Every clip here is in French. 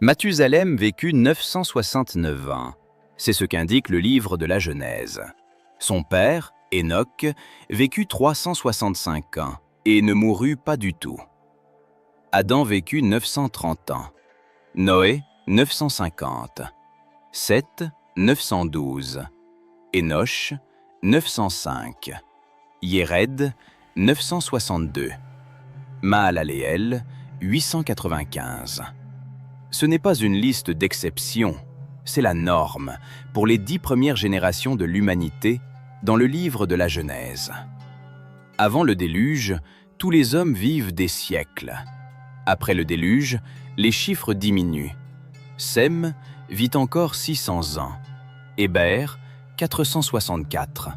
Mathusalem vécut 969 ans. C'est ce qu'indique le livre de la Genèse. Son père, Enoch, vécut 365 ans et ne mourut pas du tout. Adam vécut 930 ans. Noé, 950. Seth, 912. Énoch, 905. Yéred, 962. Mahalaleel, 895. Ce n'est pas une liste d'exceptions, c'est la norme pour les 10 premières générations de l'humanité dans le livre de la Genèse. Avant le déluge, tous les hommes vivent des siècles. Après le déluge, les chiffres diminuent. Sem vit encore 600 ans, Héber 464,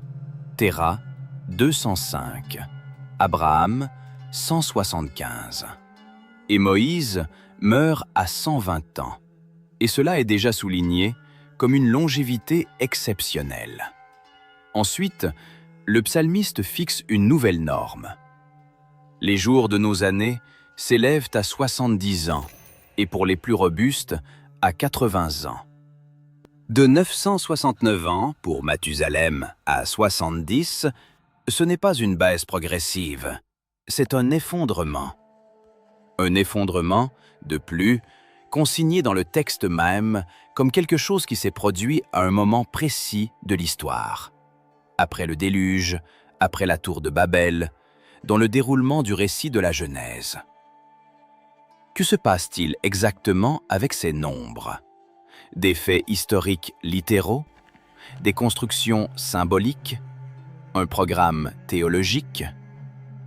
Téra 205, Abraham 175. Et Moïse meurt à 120 ans, et cela est déjà souligné comme une longévité exceptionnelle. Ensuite, le psalmiste fixe une nouvelle norme. Les jours de nos années s'élèvent à 70 ans, et pour les plus robustes, à 80 ans. De 969 ans pour Mathusalem à 70, ce n'est pas une baisse progressive, c'est un effondrement. Un effondrement, de plus, consigné dans le texte même comme quelque chose qui s'est produit à un moment précis de l'histoire. Après le déluge, après la tour de Babel, dans le déroulement du récit de la Genèse. Que se passe-t-il exactement avec ces nombres? Des faits historiques littéraux? Des constructions symboliques? Un programme théologique?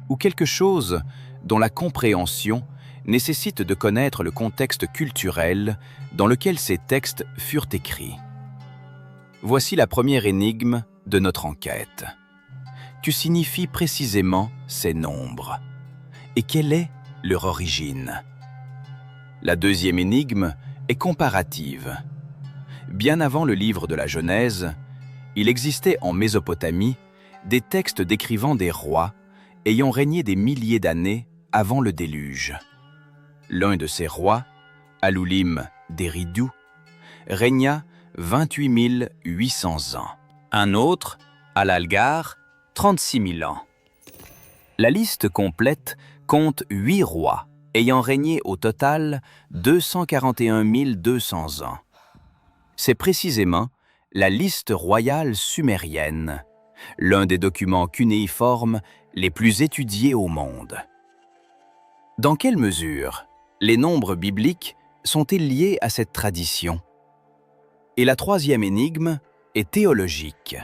Ou quelque chose dont la compréhension nécessite de connaître le contexte culturel dans lequel ces textes furent écrits? Voici la première énigme de notre enquête. Que signifient précisément ces nombres? Et quelle est leur origine? La deuxième énigme est comparative. Bien avant le livre de la Genèse, il existait en Mésopotamie des textes décrivant des rois ayant régné des milliers d'années avant le déluge. L'un de ces rois, Alulim d'Eridu, régna 28 800 ans. Un autre, Alalgar, 36 000 ans. La liste complète compte 8 rois, ayant régné au total 241 200 ans. C'est précisément la liste royale sumérienne, l'un des documents cunéiformes les plus étudiés au monde. Dans quelle mesure les nombres bibliques sont-ils liés à cette tradition? Et la troisième énigme est théologique.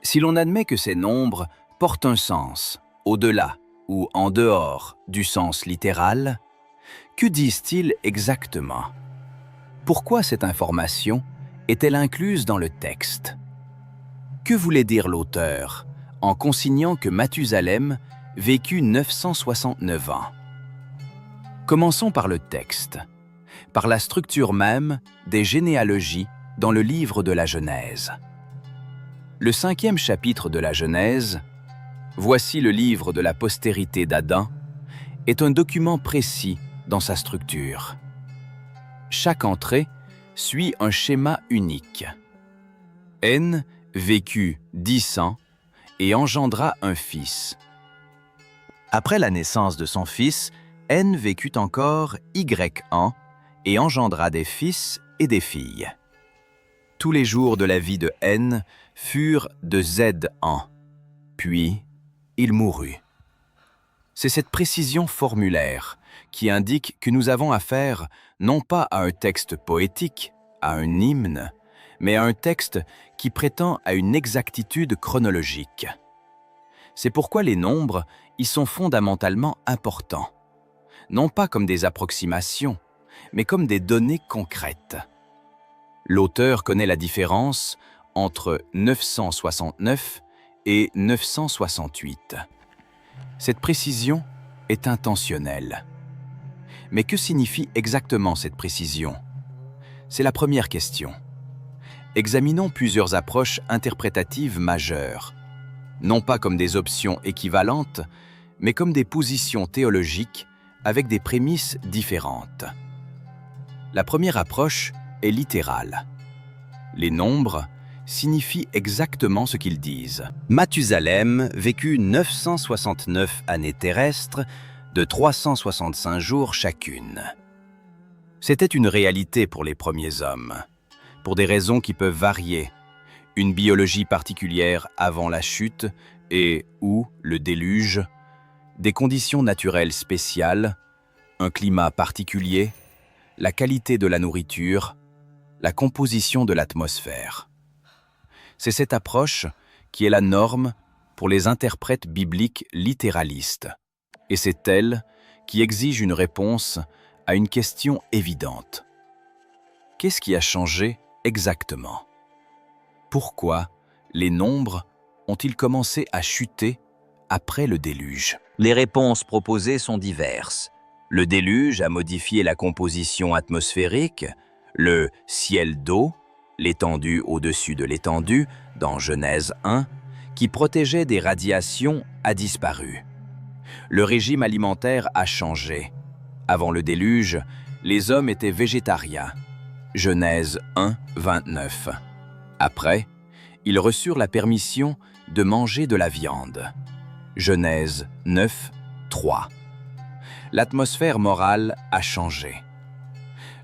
Si l'on admet que ces nombres portent un sens, au-delà ou en dehors du sens littéral, que disent-ils exactement? Pourquoi cette information est-elle incluse dans le texte? Que voulait dire l'auteur en consignant que Mathusalem vécut 969 ans? Commençons par le texte, par la structure même des généalogies dans le livre de la Genèse. Le 5e chapitre de la Genèse, voici le livre de la postérité d'Adam, est un document précis dans sa structure. Chaque entrée suit un schéma unique. N vécut 10 ans et engendra un fils. Après la naissance de son fils, N vécut encore Y ans et engendra des fils et des filles. Tous les jours de la vie de N furent de Z ans, puis il mourut. C'est cette précision formulaire qui indique que nous avons affaire non pas à un texte poétique, à un hymne, mais à un texte qui prétend à une exactitude chronologique. C'est pourquoi les nombres y sont fondamentalement importants, non pas comme des approximations, mais comme des données concrètes. L'auteur connaît la différence entre 969 et 968. Cette précision est intentionnelle. Mais que signifie exactement cette précision? C'est la première question. Examinons plusieurs approches interprétatives majeures, non pas comme des options équivalentes, mais comme des positions théologiques avec des prémices différentes. La première approche est littérale. Les nombres signifient exactement ce qu'ils disent. Mathusalem vécut 969 années terrestres de 365 jours chacune. C'était une réalité pour les premiers hommes, pour des raisons qui peuvent varier. Une biologie particulière avant la chute et ou le déluge, des conditions naturelles spéciales, un climat particulier, la qualité de la nourriture, la composition de l'atmosphère. C'est cette approche qui est la norme pour les interprètes bibliques littéralistes. Et c'est elle qui exige une réponse à une question évidente. Qu'est-ce qui a changé exactement? Pourquoi les nombres ont-ils commencé à chuter après le déluge? Les réponses proposées sont diverses. Le déluge a modifié la composition atmosphérique, le ciel d'eau, l'étendue au-dessus de l'étendue, dans Genèse 1, qui protégeait des radiations, a disparu. Le régime alimentaire a changé. Avant le déluge, les hommes étaient végétariens. Genèse 1, 29. Après, ils reçurent la permission de manger de la viande. Genèse 9, 3. L'atmosphère morale a changé.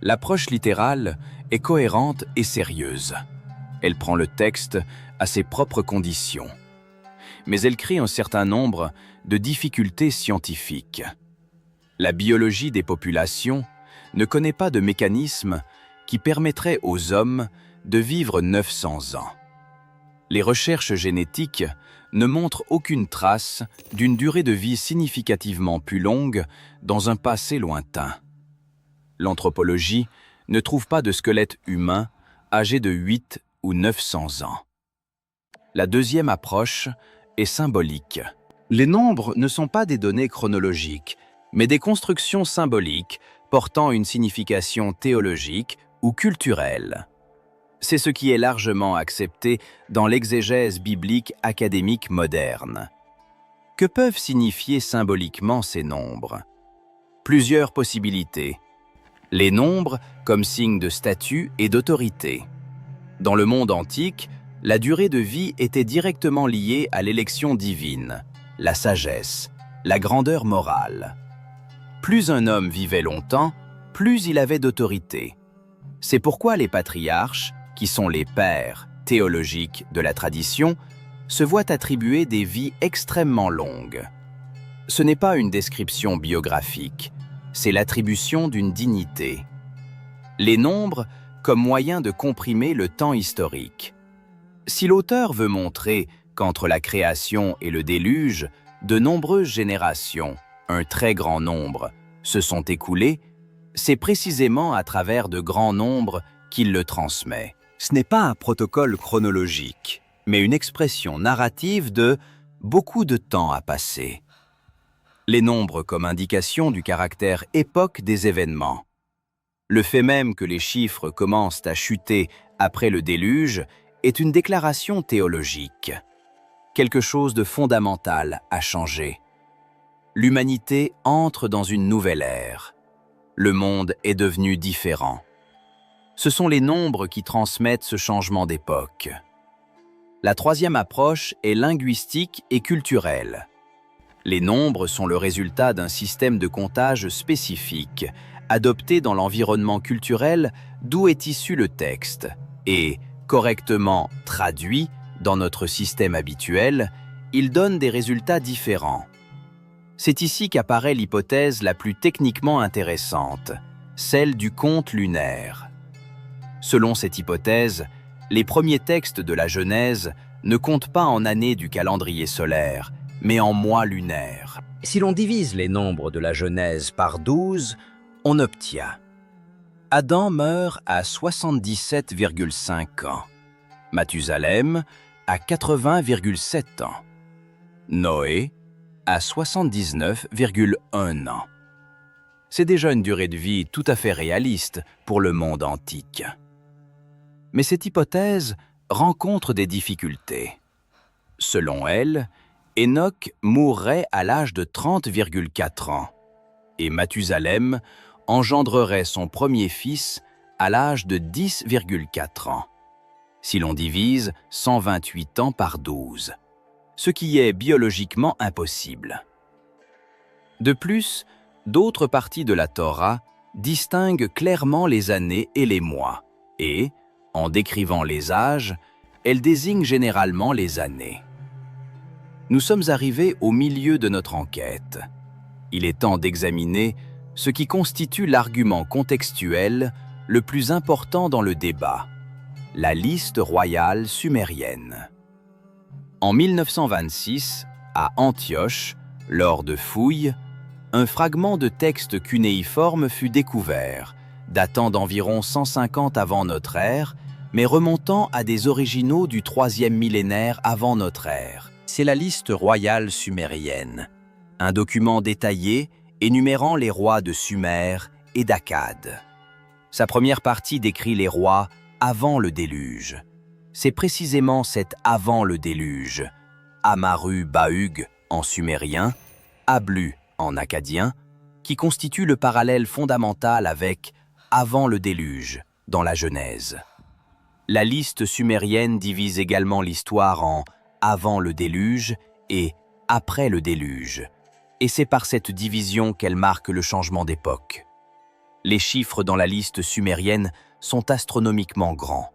L'approche littérale est cohérente et sérieuse. Elle prend le texte à ses propres conditions. Mais elle crée un certain nombre de difficultés scientifiques. La biologie des populations ne connaît pas de mécanisme qui permettrait aux hommes de vivre 900 ans. Les recherches génétiques ne montrent aucune trace d'une durée de vie significativement plus longue dans un passé lointain. L'anthropologie ne trouve pas de squelette humain âgé de 8 ou 900 ans. La deuxième approche est symbolique. Les nombres ne sont pas des données chronologiques, mais des constructions symboliques portant une signification théologique ou culturelle. C'est ce qui est largement accepté dans l'exégèse biblique académique moderne. Que peuvent signifier symboliquement ces nombres? Plusieurs possibilités. Les nombres comme signe de statut et d'autorité. Dans le monde antique, la durée de vie était directement liée à l'élection divine, la sagesse, la grandeur morale. Plus un homme vivait longtemps, plus il avait d'autorité. C'est pourquoi les patriarches, qui sont les pères théologiques de la tradition, se voient attribuer des vies extrêmement longues. Ce n'est pas une description biographique, c'est l'attribution d'une dignité. Les nombres comme moyen de comprimer le temps historique. Si l'auteur veut montrer qu'entre la création et le déluge, de nombreuses générations, un très grand nombre, se sont écoulées, c'est précisément à travers de grands nombres qu'il le transmet. Ce n'est pas un protocole chronologique, mais une expression narrative de « beaucoup de temps a passé ». Les nombres comme indication du caractère époque des événements. Le fait même que les chiffres commencent à chuter après le déluge est une déclaration théologique. Quelque chose de fondamental a changé. L'humanité entre dans une nouvelle ère. Le monde est devenu différent. Ce sont les nombres qui transmettent ce changement d'époque. La troisième approche est linguistique et culturelle. Les nombres sont le résultat d'un système de comptage spécifique, adopté dans l'environnement culturel d'où est issu le texte, et, correctement traduit dans notre système habituel, il donne des résultats différents. C'est ici qu'apparaît l'hypothèse la plus techniquement intéressante, celle du compte lunaire. Selon cette hypothèse, les premiers textes de la Genèse ne comptent pas en années du calendrier solaire, mais en mois lunaires. Si l'on divise les nombres de la Genèse par 12, on obtient Adam meurt à 77,5 ans, Mathusalem à 80,7 ans, Noé à 79,1 ans. C'est déjà une durée de vie tout à fait réaliste pour le monde antique. Mais cette hypothèse rencontre des difficultés. Selon elle, Enoch mourrait à l'âge de 30,4 ans et Mathusalem engendrerait son premier fils à l'âge de 10,4 ans, si l'on divise 128 ans par 12, ce qui est biologiquement impossible. De plus, d'autres parties de la Torah distinguent clairement les années et les mois, et, en décrivant les âges, elles désignent généralement les années. Nous sommes arrivés au milieu de notre enquête. Il est temps d'examiner ce qui constitue l'argument contextuel le plus important dans le débat, la liste royale sumérienne. En 1926, à Antioche, lors de fouilles, un fragment de texte cunéiforme fut découvert, datant d'environ 150 avant notre ère, mais remontant à des originaux du 3e millénaire avant notre ère. C'est la liste royale sumérienne, un document détaillé énumérant les rois de Sumer et d'Akkad. Sa première partie décrit les rois avant le déluge. C'est précisément cet avant le déluge, Amaru-Bahug en sumérien, Ablu en akkadien, qui constitue le parallèle fondamental avec avant le déluge dans la Genèse. La liste sumérienne divise également l'histoire en avant le déluge et après le déluge, et c'est par cette division qu'elle marque le changement d'époque. Les chiffres dans la liste sumérienne sont astronomiquement grands.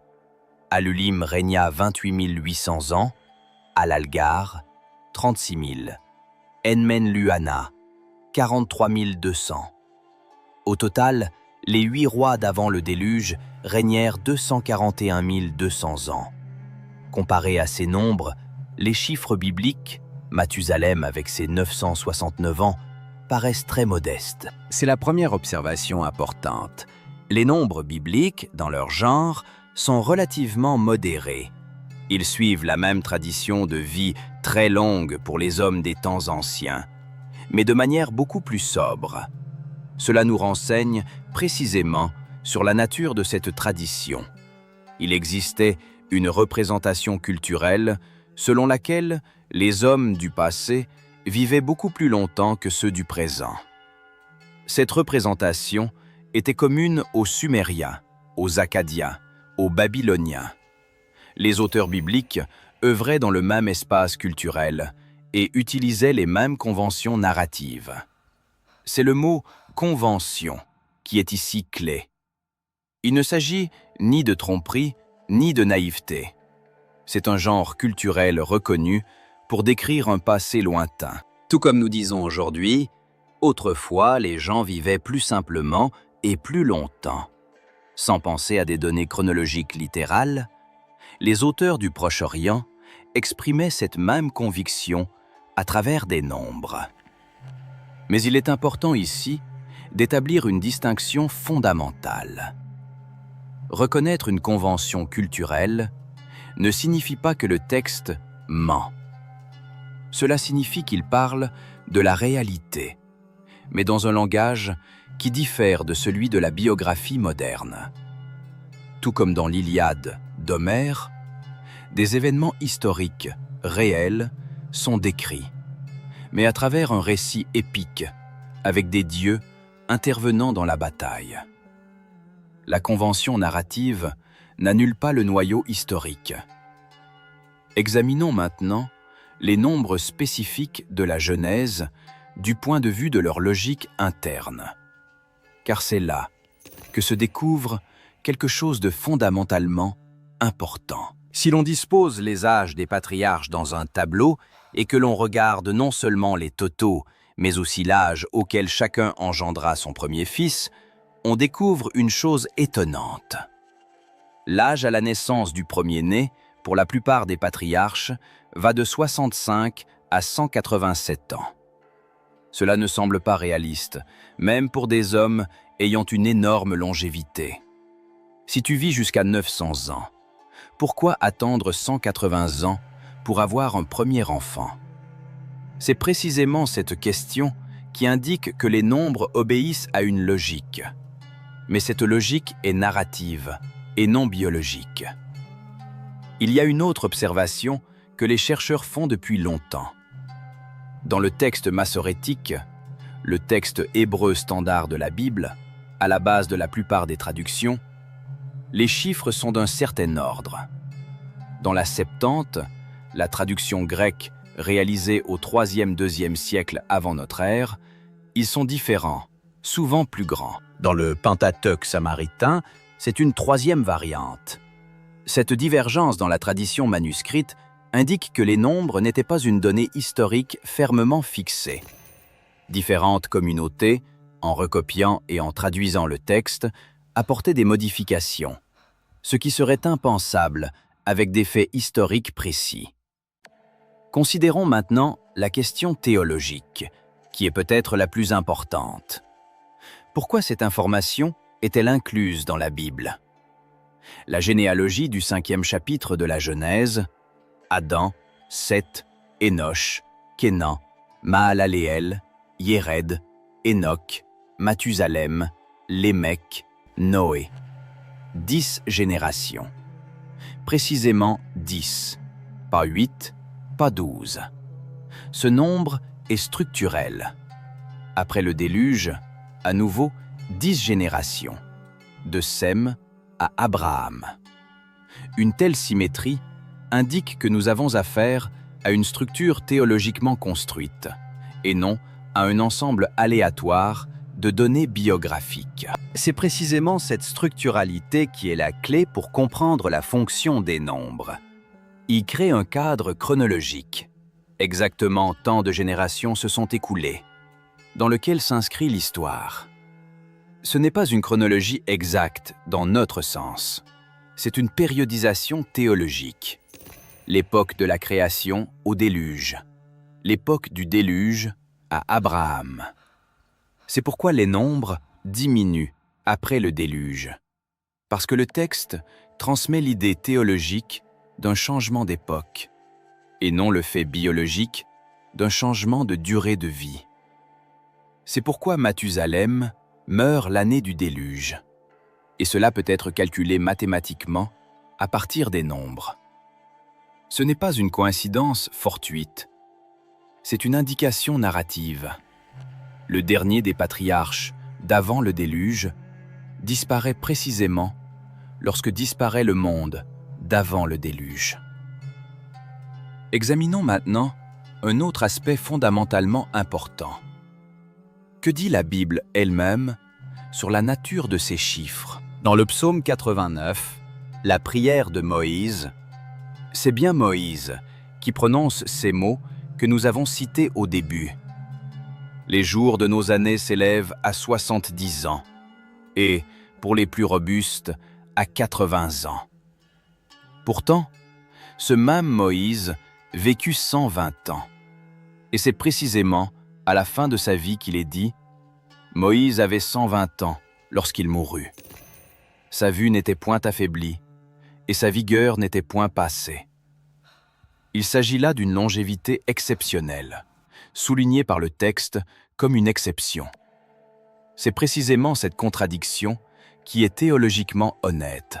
Alulim régna 28 800 ans, Alalgar, 36 000, Enmenluana, 43 200. Au total, les 8 rois d'avant le déluge régnèrent 241 200 ans. Comparés à ces nombres, les chiffres bibliques, Mathusalem avec ses 969 ans, paraissent très modestes. C'est la première observation importante. Les nombres bibliques, dans leur genre, sont relativement modérés. Ils suivent la même tradition de vie très longue pour les hommes des temps anciens, mais de manière beaucoup plus sobre. Cela nous renseigne précisément sur la nature de cette tradition. Il existait une représentation culturelle selon laquelle les hommes du passé vivaient beaucoup plus longtemps que ceux du présent. Cette représentation était commune aux Sumériens, aux Akkadiens, aux Babyloniens. Les auteurs bibliques œuvraient dans le même espace culturel et utilisaient les mêmes conventions narratives. C'est le mot « convention » qui est ici clé. Il ne s'agit ni de tromperie, ni de naïveté. C'est un genre culturel reconnu pour décrire un passé lointain. Tout comme nous disons aujourd'hui, autrefois les gens vivaient plus simplement et plus longtemps. Sans penser à des données chronologiques littérales, les auteurs du Proche-Orient exprimaient cette même conviction à travers des nombres. Mais il est important ici d'établir une distinction fondamentale. Reconnaître une convention culturelle ne signifie pas que le texte ment. Cela signifie qu'il parle de la réalité, mais dans un langage qui diffère de celui de la biographie moderne. Tout comme dans l'Iliade d'Homère, des événements historiques réels sont décrits, mais à travers un récit épique, avec des dieux intervenant dans la bataille. La convention narrative n'annule pas le noyau historique. Examinons maintenant les nombres spécifiques de la Genèse du point de vue de leur logique interne. Car c'est là que se découvre quelque chose de fondamentalement important. Si l'on dispose les âges des patriarches dans un tableau et que l'on regarde non seulement les totaux, mais aussi l'âge auquel chacun engendra son premier fils, on découvre une chose étonnante. L'âge à la naissance du premier-né, pour la plupart des patriarches, va de 65 à 187 ans. Cela ne semble pas réaliste, même pour des hommes ayant une énorme longévité. Si tu vis jusqu'à 900 ans, pourquoi attendre 180 ans pour avoir un premier enfant? C'est précisément cette question qui indique que les nombres obéissent à une logique. Mais cette logique est narrative et non biologique. Il y a une autre observation que les chercheurs font depuis longtemps. Dans le texte massorétique, le texte hébreu standard de la Bible, à la base de la plupart des traductions, les chiffres sont d'un certain ordre. Dans la Septante, la traduction grecque réalisée au 3e-2e siècle avant notre ère, ils sont différents, souvent plus grands. Dans le Pentateuque samaritain, c'est une 3e variante. Cette divergence dans la tradition manuscrite indique que les nombres n'étaient pas une donnée historique fermement fixée. Différentes communautés, en recopiant et en traduisant le texte, apportaient des modifications, ce qui serait impensable avec des faits historiques précis. Considérons maintenant la question théologique, qui est peut-être la plus importante. Pourquoi cette information est-elle incluse dans la Bible? La généalogie du 5e chapitre de la Genèse, Adam, Seth, Énoch, Kénan, Mahalaleel, Yéred, Enoch, Mathusalem, Lémec, Noé. 10 générations. Précisément 10, pas 8, pas 12. Ce nombre est structurel. Après le déluge, à nouveau 10 générations, de Sem à Abraham. Une telle symétrie indique que nous avons affaire à une structure théologiquement construite, et non à un ensemble aléatoire de données biographiques. C'est précisément cette structuralité qui est la clé pour comprendre la fonction des nombres. Y crée un cadre chronologique. Exactement tant de générations se sont écoulées, dans lequel s'inscrit l'histoire. Ce n'est pas une chronologie exacte dans notre sens. C'est une périodisation théologique. L'époque de la création au déluge. L'époque du déluge à Abraham. C'est pourquoi les nombres diminuent après le déluge. Parce que le texte transmet l'idée théologique d'un changement d'époque, et non le fait biologique d'un changement de durée de vie. C'est pourquoi Mathusalem meurt l'année du déluge, et cela peut être calculé mathématiquement à partir des nombres. Ce n'est pas une coïncidence fortuite, c'est une indication narrative. Le dernier des patriarches d'avant le déluge disparaît précisément lorsque disparaît le monde d'avant le déluge. Examinons maintenant un autre aspect fondamentalement important. Que dit la Bible elle-même sur la nature de ces chiffres? Dans le psaume 89, la prière de Moïse, c'est bien Moïse qui prononce ces mots que nous avons cités au début. Les jours de nos années s'élèvent à 70 ans, et, pour les plus robustes, à 80 ans. Pourtant, ce même Moïse vécut 120 ans, et c'est précisément à la fin de sa vie qu'il est dit « Moïse avait 120 ans lorsqu'il mourut. Sa vue n'était point affaiblie, et sa vigueur n'était point passée. » Il s'agit là d'une longévité exceptionnelle, soulignée par le texte comme une exception. C'est précisément cette contradiction qui est théologiquement honnête.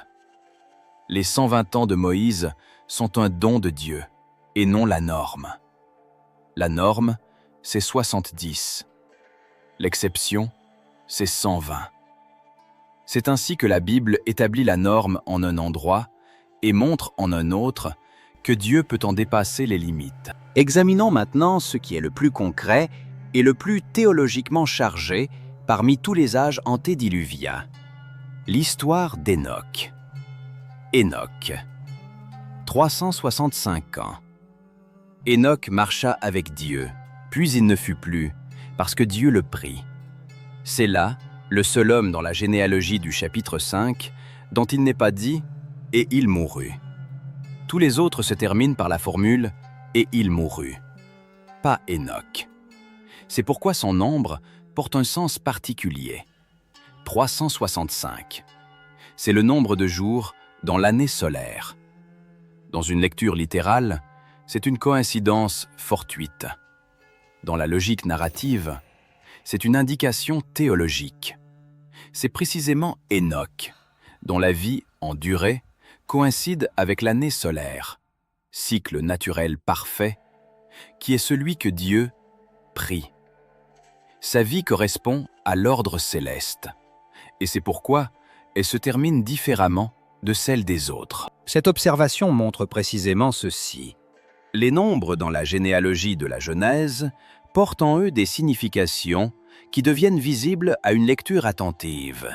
Les 120 ans de Moïse sont un don de Dieu, et non la norme. La norme, c'est 70. L'exception, c'est 120. C'est ainsi que la Bible établit la norme en un endroit et montre en un autre que Dieu peut en dépasser les limites. Examinons maintenant ce qui est le plus concret et le plus théologiquement chargé parmi tous les âges antédiluviens. L'histoire d'Enoch. Enoch. 365 ans. Enoch marcha avec Dieu, puis il ne fut plus, parce que Dieu le prit. C'est là, le seul homme dans la généalogie du chapitre 5, dont il n'est pas dit « et il mourut ». Tous les autres se terminent par la formule « et il mourut », pas Enoch. C'est pourquoi son nombre porte un sens particulier. 365. C'est le nombre de jours dans l'année solaire. Dans une lecture littérale, c'est une coïncidence fortuite. Dans la logique narrative, c'est une indication théologique. C'est précisément Enoch, dont la vie en durée coïncide avec l'année solaire, cycle naturel parfait, qui est celui que Dieu prit. Sa vie correspond à l'ordre céleste, et c'est pourquoi elle se termine différemment de celle des autres. Cette observation montre précisément ceci. Les nombres dans la généalogie de la Genèse portent en eux des significations qui deviennent visibles à une lecture attentive.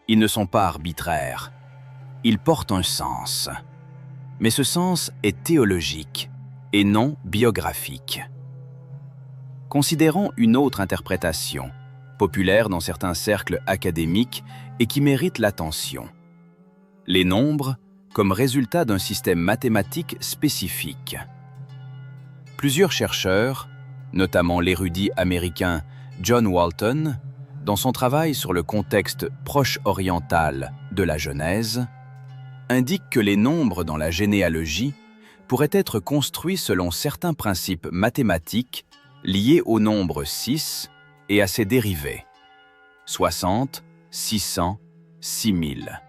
Ils ne sont pas arbitraires, ils portent un sens. Mais ce sens est théologique et non biographique. Considérons une autre interprétation, populaire dans certains cercles académiques et qui mérite l'attention. Les nombres comme résultat d'un système mathématique spécifique. Plusieurs chercheurs, notamment l'érudit américain John Walton, dans son travail sur le contexte proche oriental de la Genèse, indiquent que les nombres dans la généalogie pourraient être construits selon certains principes mathématiques liés au nombre 6 et à ses dérivés, 60, 600, 6000.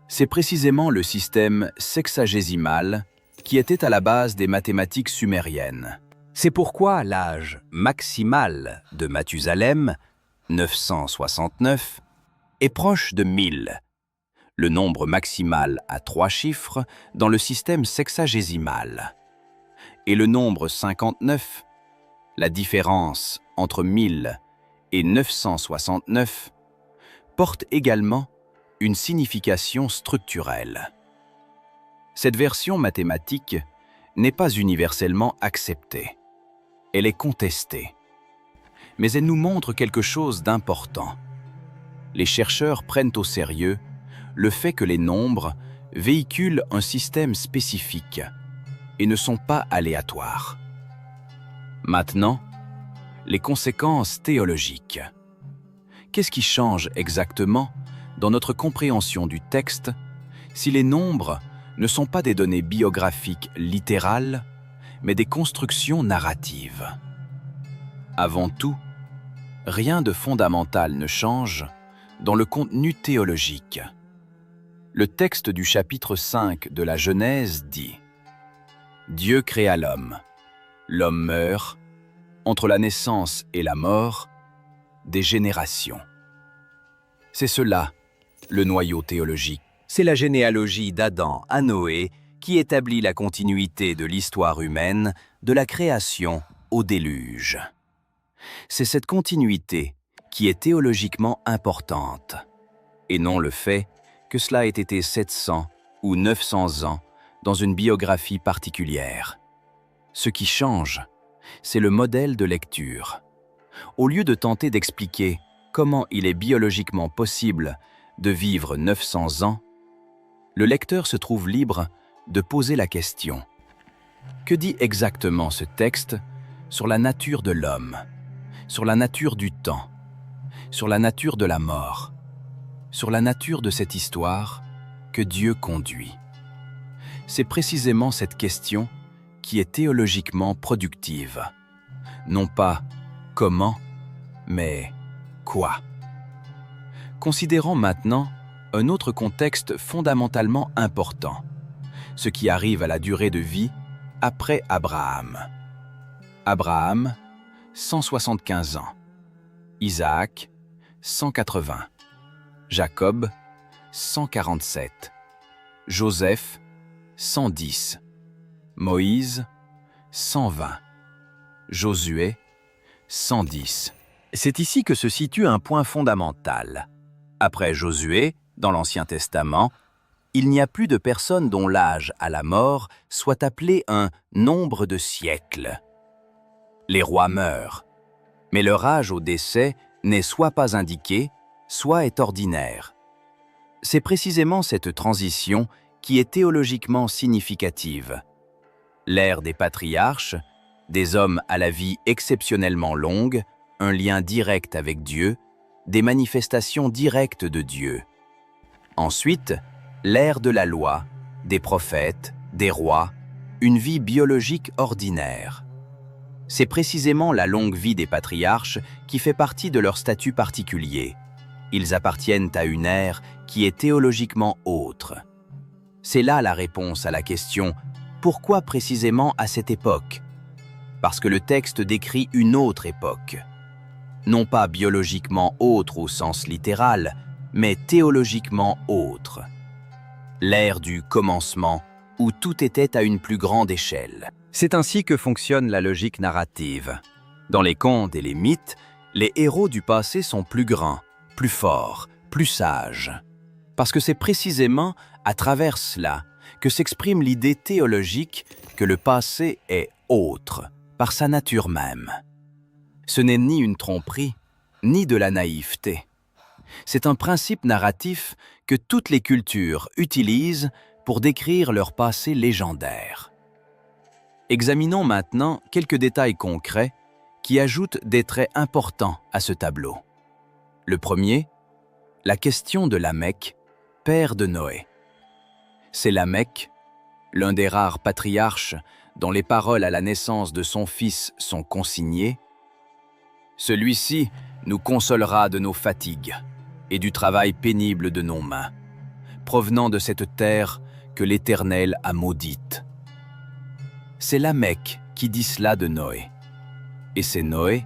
C'est précisément le système sexagésimal qui était à la base des mathématiques sumériennes. C'est pourquoi l'âge maximal de Mathusalem, 969, est proche de 1000, le nombre maximal à 3 chiffres dans le système sexagésimal. Et le nombre 59, la différence entre 1000 et 969, porte également une signification structurelle. Cette version mathématique n'est pas universellement acceptée. Elle est contestée. Mais elle nous montre quelque chose d'important. Les chercheurs prennent au sérieux le fait que les nombres véhiculent un système spécifique et ne sont pas aléatoires. Maintenant, les conséquences théologiques. Qu'est-ce qui change exactement dans notre compréhension du texte si les nombres ne sont pas des données biographiques littérales, mais des constructions narratives? Avant tout, rien de fondamental ne change dans le contenu théologique. Le texte du chapitre 5 de la Genèse dit « Dieu créa l'homme. L'homme meurt, entre la naissance et la mort, des générations. » C'est cela, le noyau théologique. c'est la généalogie d'Adam à Noé qui établit la continuité de l'histoire humaine de la création au déluge. C'est cette continuité qui est théologiquement importante, et non le fait que cela ait été 700 ou 900 ans dans une biographie particulière. Ce qui change, c'est le modèle de lecture. Au lieu de tenter d'expliquer comment il est biologiquement possible de vivre 900 ans, le lecteur se trouve libre de poser la question. Que dit exactement ce texte sur la nature de l'homme, sur la nature du temps, sur la nature de la mort, sur la nature de cette histoire que Dieu conduit? C'est précisément cette question qui est théologiquement productive. Non pas comment, mais quoi. Considérons maintenant un autre contexte fondamentalement important, ce qui arrive à la durée de vie après Abraham. Abraham, 175 ans. Isaac, 180. Jacob, 147. Joseph, 110. Moïse, 120. Josué, 110. C'est ici que se situe un point fondamental. Après Josué, dans l'Ancien Testament, il n'y a plus de personne dont l'âge à la mort soit appelé un nombre de siècles. Les rois meurent, mais leur âge au décès n'est soit pas indiqué, soit est ordinaire. C'est précisément cette transition qui est théologiquement significative. L'ère des patriarches, des hommes à la vie exceptionnellement longue, un lien direct avec Dieu, des manifestations directes de Dieu. Ensuite, l'ère de la loi, des prophètes, des rois, une vie biologique ordinaire. C'est précisément la longue vie des patriarches qui fait partie de leur statut particulier. Ils appartiennent à une ère qui est théologiquement autre. C'est là la réponse à la question « Pourquoi précisément à cette époque ?» Parce que le texte décrit une autre époque. Non pas biologiquement autre au sens littéral, mais théologiquement autre. L'ère du commencement, où tout était à une plus grande échelle. C'est ainsi que fonctionne la logique narrative. Dans les contes et les mythes, les héros du passé sont plus grands, plus forts, plus sages. Parce que c'est précisément à travers cela que s'exprime l'idée théologique que le passé est autre, par sa nature même. Ce n'est ni une tromperie, ni de la naïveté. C'est un principe narratif que toutes les cultures utilisent pour décrire leur passé légendaire. Examinons maintenant quelques détails concrets qui ajoutent des traits importants à ce tableau. Le premier, la question de Lamech, père de Noé. C'est Lamech, l'un des rares patriarches dont les paroles à la naissance de son fils sont consignées. Celui-ci nous consolera de nos fatigues et du travail pénible de nos mains, provenant de cette terre que l'Éternel a maudite. C'est Lamech qui dit cela de Noé. Et c'est Noé,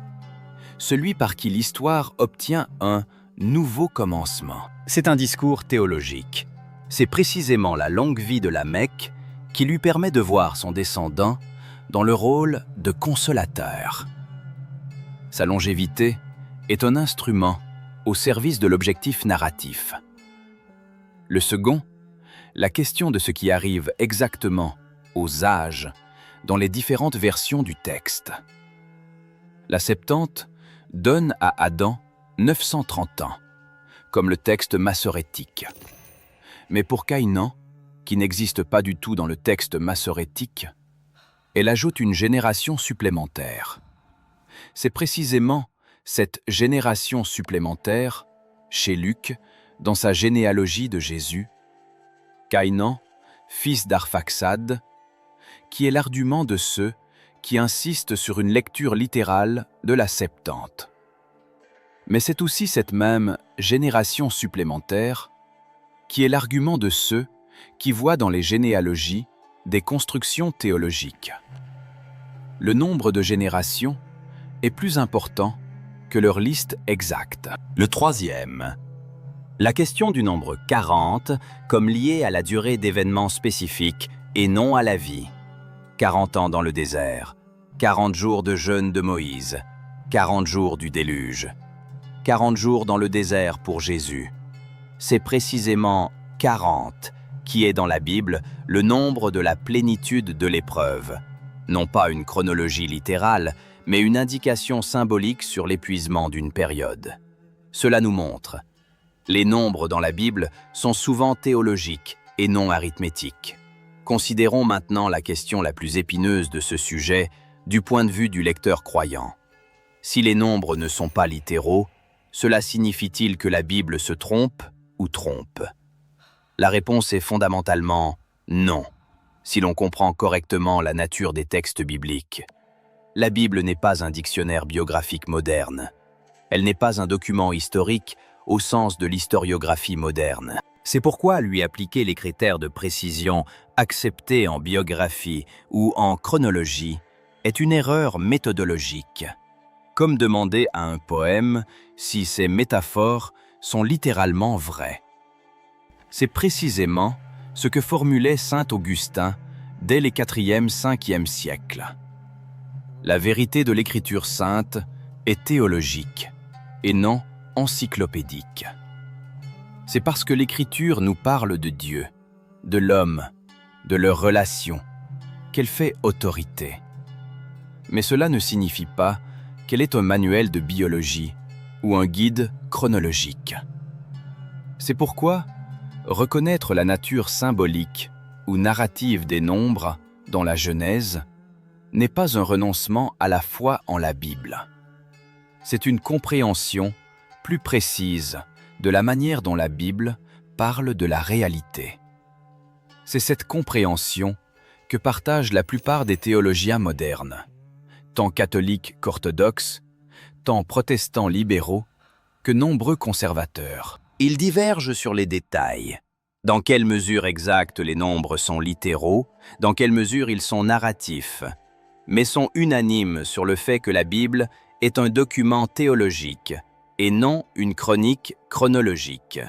celui par qui l'histoire obtient un nouveau commencement. C'est un discours théologique. C'est précisément la longue vie de Lamech qui lui permet de voir son descendant dans le rôle de consolateur. Sa longévité est un instrument au service de l'objectif narratif. Le second, la question de ce qui arrive exactement aux âges dans les différentes versions du texte. La Septante donne à Adam 930 ans, comme le texte massorétique. Mais pour Caïnan, qui n'existe pas du tout dans le texte massorétique, elle ajoute une génération supplémentaire. C'est précisément cette génération supplémentaire, chez Luc, dans sa généalogie de Jésus, Caïnan, fils d'Arphaxad, qui est l'argument de ceux qui insistent sur une lecture littérale de la Septante. Mais c'est aussi cette même génération supplémentaire qui est l'argument de ceux qui voient dans les généalogies des constructions théologiques. Le nombre de générations est plus important que leur liste exacte. Le troisième, la question du nombre 40 comme lié à la durée d'événements spécifiques et non à la vie. 40 ans dans le désert, 40 jours de jeûne de Moïse, 40 jours du déluge, 40 jours dans le désert pour Jésus. C'est précisément 40 qui est dans la Bible le nombre de la plénitude de l'épreuve. Non pas une chronologie littérale, mais une indication symbolique sur l'épuisement d'une période. Cela nous montre. Les nombres dans la Bible sont souvent théologiques et non arithmétiques. Considérons maintenant la question la plus épineuse de ce sujet du point de vue du lecteur croyant. Si les nombres ne sont pas littéraux, cela signifie-t-il que la Bible se trompe ou trompe? La réponse est fondamentalement non, si l'on comprend correctement la nature des textes bibliques. La Bible n'est pas un dictionnaire biographique moderne. Elle n'est pas un document historique au sens de l'historiographie moderne. C'est pourquoi lui appliquer les critères de précision acceptés en biographie ou en chronologie est une erreur méthodologique. Comme demander à un poème si ses métaphores sont littéralement vraies. C'est précisément ce que formulait saint Augustin dès les 4e, 5e siècles. La vérité de l'écriture sainte est théologique et non encyclopédique. C'est parce que l'écriture nous parle de Dieu, de l'homme, de leur relation, qu'elle fait autorité. Mais cela ne signifie pas qu'elle est un manuel de biologie ou un guide chronologique. C'est pourquoi reconnaître la nature symbolique ou narrative des nombres dans la Genèse n'est pas un renoncement à la foi en la Bible. C'est une compréhension plus précise de la manière dont la Bible parle de la réalité. C'est cette compréhension que partagent la plupart des théologiens modernes, tant catholiques qu'orthodoxes, tant protestants libéraux que nombreux conservateurs. Ils divergent sur les détails. Dans quelle mesure exacte les nombres sont littéraux, dans quelle mesure ils sont narratifs, mais sont unanimes sur le fait que la Bible est un document théologique et non une chronique chronologique.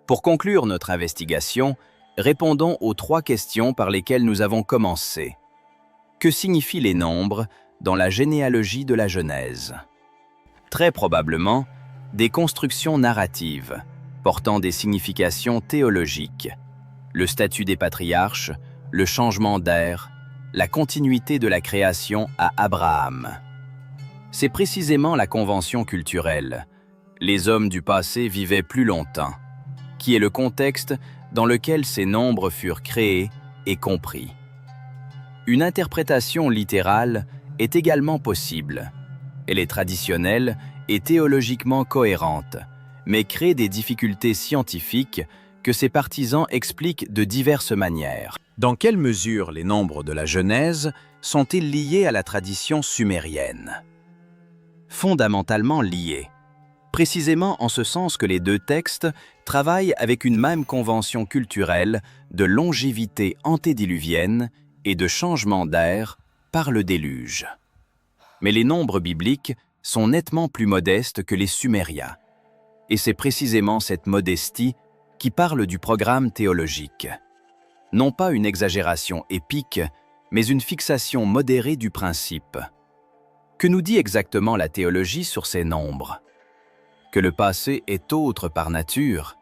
Pour conclure notre investigation, répondons aux 3 questions par lesquelles nous avons commencé. Que signifient les nombres dans la généalogie de la Genèse? Très probablement, des constructions narratives, portant des significations théologiques, le statut des patriarches, le changement d'ère, la continuité de la création à Abraham. C'est précisément la convention culturelle. Les hommes du passé vivaient plus longtemps, qui est le contexte dans lequel ces nombres furent créés et compris. Une interprétation littérale est également possible. Elle est traditionnelle et théologiquement cohérente, mais crée des difficultés scientifiques que ses partisans expliquent de diverses manières. Dans quelle mesure les nombres de la Genèse sont-ils liés à la tradition sumérienne? Fondamentalement liés, précisément en ce sens que les 2 textes travaillent avec une même convention culturelle de longévité antédiluvienne et de changement d'ère par le déluge. Mais les nombres bibliques sont nettement plus modestes que les Sumériens. Et c'est précisément cette modestie qui parle du programme théologique. Non pas une exagération épique, mais une fixation modérée du principe. Que nous dit exactement la théologie sur ces nombres? Que le passé est autre par nature,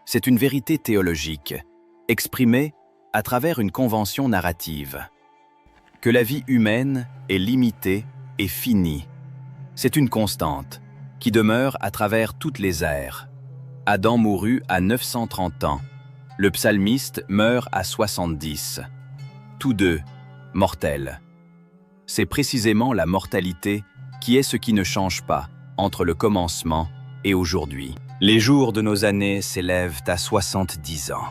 c'est une vérité théologique, exprimée à travers une convention narrative. Que la vie humaine est limitée et finie, c'est une constante qui demeure à travers toutes les ères. Adam mourut à 930 ans, le psalmiste meurt à 70. Tous deux, mortels. C'est précisément la mortalité qui est ce qui ne change pas entre le commencement et aujourd'hui. Les jours de nos années s'élèvent à 70 ans,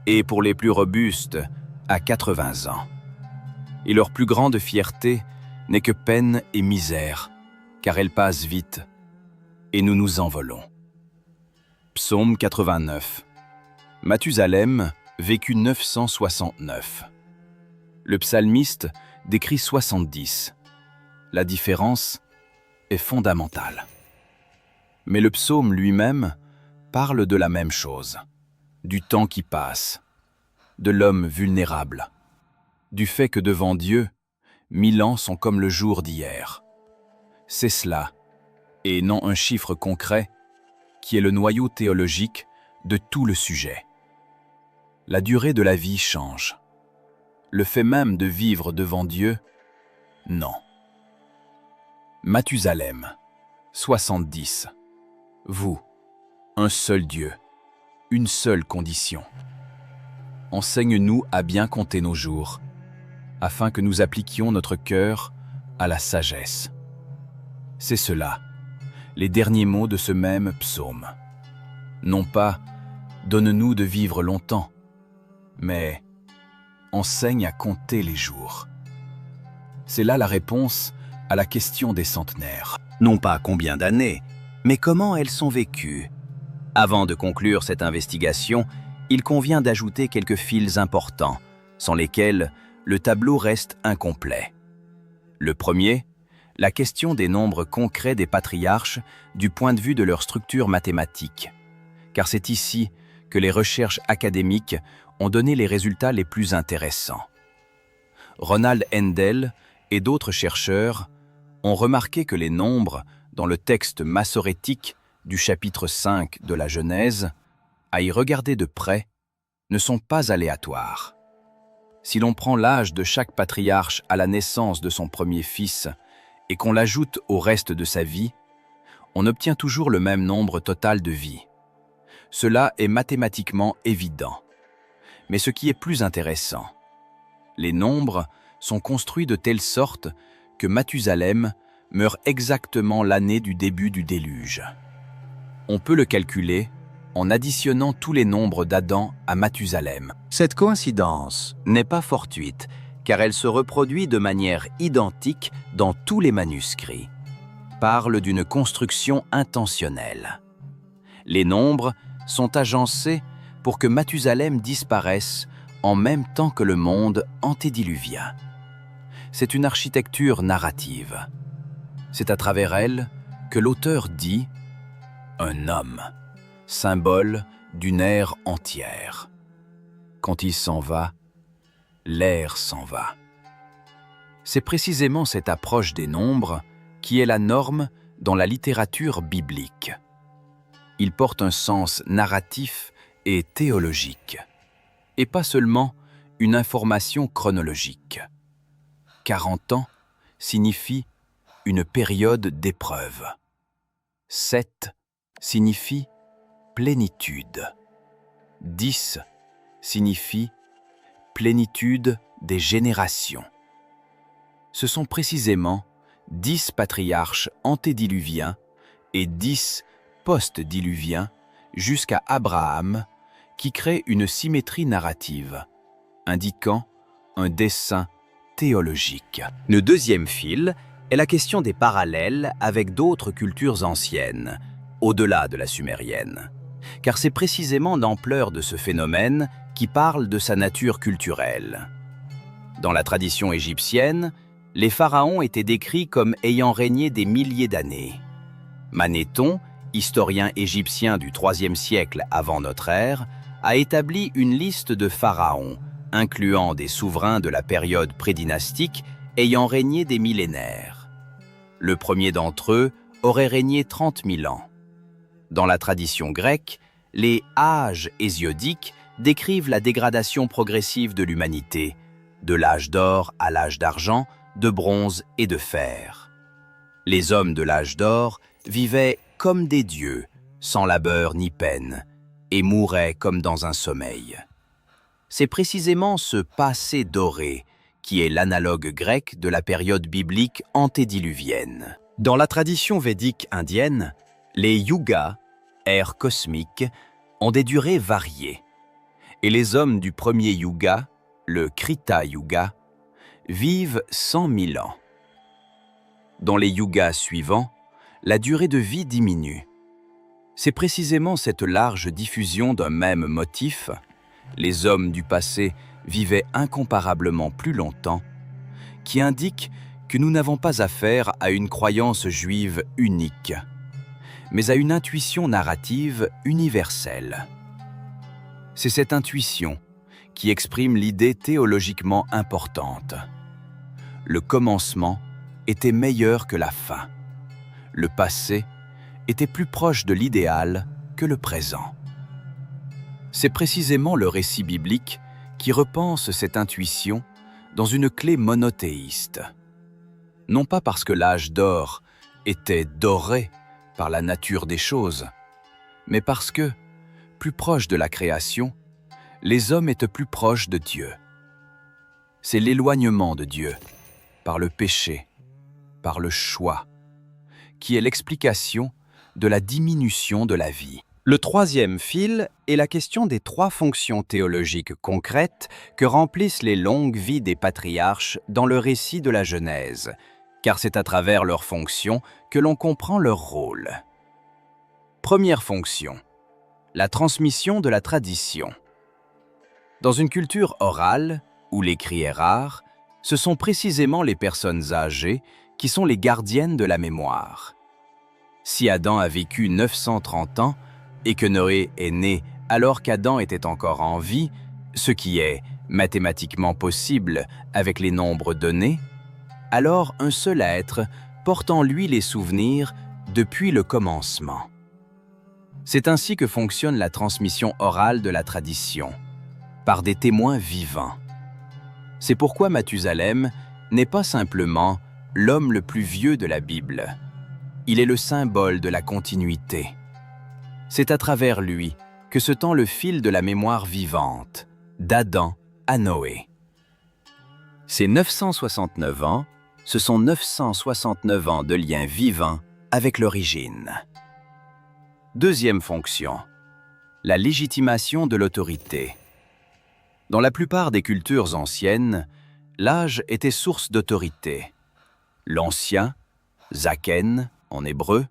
et pour les plus robustes, à 80 ans. Et leur plus grande fierté n'est que peine et misère, car elles passent vite, et nous nous envolons. Psaume 89. Mathusalem vécut 969. Le psalmiste décrit 70. La différence est fondamentale. Mais le psaume lui-même parle de la même chose, du temps qui passe, de l'homme vulnérable, du fait que devant Dieu, 1000 ans sont comme le jour d'hier. C'est cela, et non un chiffre concret, qui est le noyau théologique de tout le sujet. La durée de la vie change. Le fait même de vivre devant Dieu, non. Mathusalem, 70. Vous, un seul Dieu, une seule condition. Enseigne-nous à bien compter nos jours, afin que nous appliquions notre cœur à la sagesse. C'est cela, les derniers mots de ce même psaume. Non pas « donne-nous de vivre longtemps », mais « enseigne à compter les jours ». C'est là la réponse à la question des centenaires. Non pas combien d'années, mais comment elles sont vécues. Avant de conclure cette investigation, il convient d'ajouter quelques fils importants, sans lesquels le tableau reste incomplet. Le premier, la question des nombres concrets des patriarches du point de vue de leur structure mathématique, car c'est ici que les recherches académiques ont donné les résultats les plus intéressants. Ronald Endel et d'autres chercheurs ont remarqué que les nombres dans le texte massorétique du chapitre 5 de la Genèse, à y regarder de près, ne sont pas aléatoires. Si l'on prend l'âge de chaque patriarche à la naissance de son premier fils et qu'on l'ajoute au reste de sa vie, on obtient toujours le même nombre total de vies. Cela est mathématiquement évident. Mais ce qui est plus intéressant, les nombres sont construits de telle sorte que Mathusalem meurt exactement l'année du début du déluge. On peut le calculer en additionnant tous les nombres d'Adam à Mathusalem. Cette coïncidence n'est pas fortuite, car elle se reproduit de manière identique dans tous les manuscrits. Parle d'une construction intentionnelle. Les nombres sont agencés pour que Mathusalem disparaisse en même temps que le monde antédiluvien. C'est une architecture narrative. C'est à travers elle que l'auteur dit un homme, symbole d'une ère entière. Quand il s'en va, l'ère s'en va. C'est précisément cette approche des nombres qui est la norme dans la littérature biblique. Il porte un sens narratif et théologique, et pas seulement une information chronologique. 40 ans signifie une période d'épreuve. 7 signifie plénitude. 10 signifie plénitude des générations. Ce sont précisément 10 patriarches antédiluviens et 10 post-diluviens jusqu'à Abraham qui créent une symétrie narrative, indiquant un dessein théologique. Le deuxième fil est la question des parallèles avec d'autres cultures anciennes, au-delà de la sumérienne. Car c'est précisément l'ampleur de ce phénomène qui parle de sa nature culturelle. Dans la tradition égyptienne, les pharaons étaient décrits comme ayant régné des milliers d'années. Manéthon, historien égyptien du IIIe siècle avant notre ère, a établi une liste de pharaons, incluant des souverains de la période prédynastique ayant régné des millénaires. Le premier d'entre eux aurait régné 30 000 ans. Dans la tradition grecque, les âges hésiodiques décrivent la dégradation progressive de l'humanité, de l'âge d'or à l'âge d'argent, de bronze et de fer. Les hommes de l'âge d'or vivaient comme des dieux, sans labeur ni peine, et mouraient comme dans un sommeil. C'est précisément ce passé doré qui est l'analogue grec de la période biblique antédiluvienne. Dans la tradition védique indienne, les yugas, ères cosmiques, ont des durées variées. Et les hommes du premier yuga, le Krita Yuga, vivent 100 000 ans. Dans les yugas suivants, la durée de vie diminue. C'est précisément cette large diffusion d'un même motif, les hommes du passé vivaient incomparablement plus longtemps, qui indique que nous n'avons pas affaire à une croyance juive unique, mais à une intuition narrative universelle. C'est cette intuition qui exprime l'idée théologiquement importante. Le commencement était meilleur que la fin. Le passé était plus proche de l'idéal que le présent. C'est précisément le récit biblique qui repense cette intuition dans une clé monothéiste. Non pas parce que l'âge d'or était doré par la nature des choses, mais parce que, plus proche de la création, les hommes étaient plus proches de Dieu. C'est l'éloignement de Dieu, par le péché, par le choix, qui est l'explication de la diminution de la vie. Le troisième fil est la question des 3 fonctions théologiques concrètes que remplissent les longues vies des patriarches dans le récit de la Genèse, car c'est à travers leurs fonctions que l'on comprend leur rôle. Première fonction, la transmission de la tradition. Dans une culture orale, où l'écrit est rare, ce sont précisément les personnes âgées qui sont les gardiennes de la mémoire. Si Adam a vécu 930 ans et que Noé est né alors qu'Adam était encore en vie, ce qui est mathématiquement possible avec les nombres donnés, alors un seul être porte en lui les souvenirs depuis le commencement. C'est ainsi que fonctionne la transmission orale de la tradition, par des témoins vivants. C'est pourquoi Mathusalem n'est pas simplement l'homme le plus vieux de la Bible. Il est le symbole de la continuité. C'est à travers lui que se tend le fil de la mémoire vivante, d'Adam à Noé. Ces 969 ans, ce sont 969 ans de lien vivant avec l'origine. Deuxième fonction, la légitimation de l'autorité. Dans la plupart des cultures anciennes, l'âge était source d'autorité. L'ancien, Zaken en hébreu,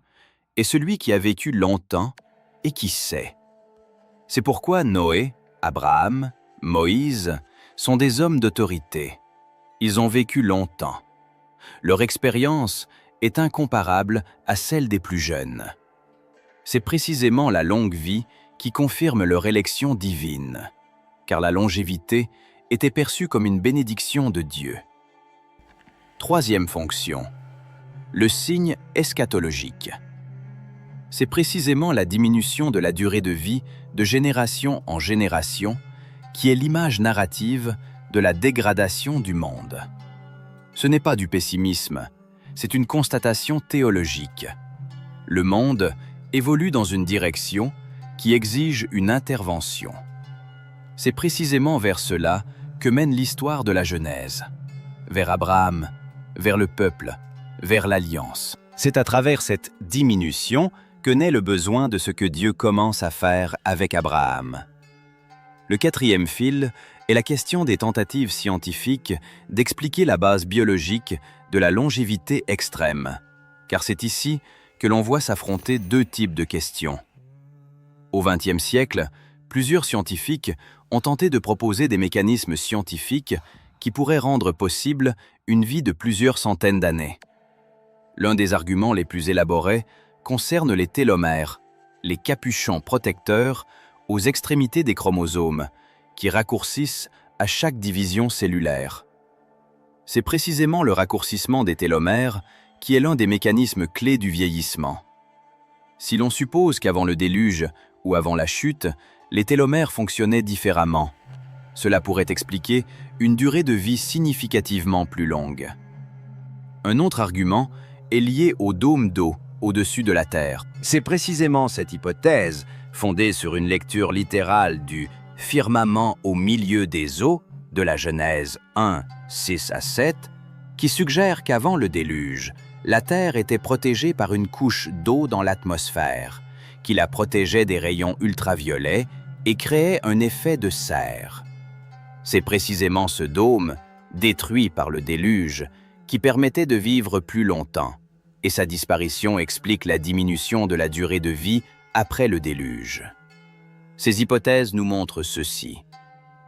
est celui qui a vécu longtemps et qui sait. C'est pourquoi Noé, Abraham, Moïse sont des hommes d'autorité. Ils ont vécu longtemps. Leur expérience est incomparable à celle des plus jeunes. C'est précisément la longue vie qui confirme leur élection divine, car la longévité était perçue comme une bénédiction de Dieu. Troisième fonction, le signe eschatologique. C'est précisément la diminution de la durée de vie de génération en génération qui est l'image narrative de la dégradation du monde. Ce n'est pas du pessimisme, c'est une constatation théologique. Le monde évolue dans une direction qui exige une intervention. C'est précisément vers cela que mène l'histoire de la Genèse, vers Abraham, vers le peuple, vers l'alliance. C'est à travers cette diminution que naît le besoin de ce que Dieu commence à faire avec Abraham. Le quatrième fil est la question des tentatives scientifiques d'expliquer la base biologique de la longévité extrême, car c'est ici que l'on voit s'affronter deux types de questions. Au XXe siècle, plusieurs scientifiques ont tenté de proposer des mécanismes scientifiques qui pourraient rendre possible une vie de plusieurs centaines d'années. L'un des arguments les plus élaborés concerne les télomères, les capuchons protecteurs aux extrémités des chromosomes, qui raccourcissent à chaque division cellulaire. C'est précisément le raccourcissement des télomères qui est l'un des mécanismes clés du vieillissement. Si l'on suppose qu'avant le déluge ou avant la chute, les télomères fonctionnaient différemment, cela pourrait expliquer une durée de vie significativement plus longue. Un autre argument est lié au dôme d'eau au-dessus de la Terre. C'est précisément cette hypothèse, fondée sur une lecture littérale du « firmament au milieu des eaux » de la Genèse 1, 6 à 7, qui suggère qu'avant le déluge, la Terre était protégée par une couche d'eau dans l'atmosphère, qui la protégeait des rayons ultraviolets et créait un effet de serre. C'est précisément ce dôme, détruit par le déluge, qui permettait de vivre plus longtemps, et sa disparition explique la diminution de la durée de vie après le déluge. Ces hypothèses nous montrent ceci.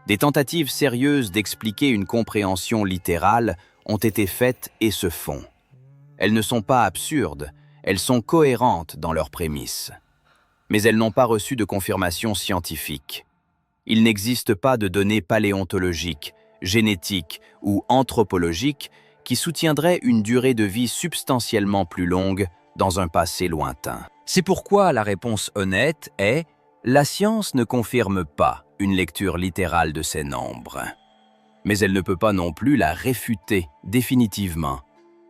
Des tentatives sérieuses d'expliquer une compréhension littérale ont été faites et se font. Elles ne sont pas absurdes, elles sont cohérentes dans leurs prémices. Mais elles n'ont pas reçu de confirmation scientifique. Il n'existe pas de données paléontologiques, génétiques ou anthropologiques qui soutiendraient une durée de vie substantiellement plus longue dans un passé lointain. C'est pourquoi la réponse honnête est « La science ne confirme pas une lecture littérale de ces nombres. » Mais elle ne peut pas non plus la réfuter définitivement,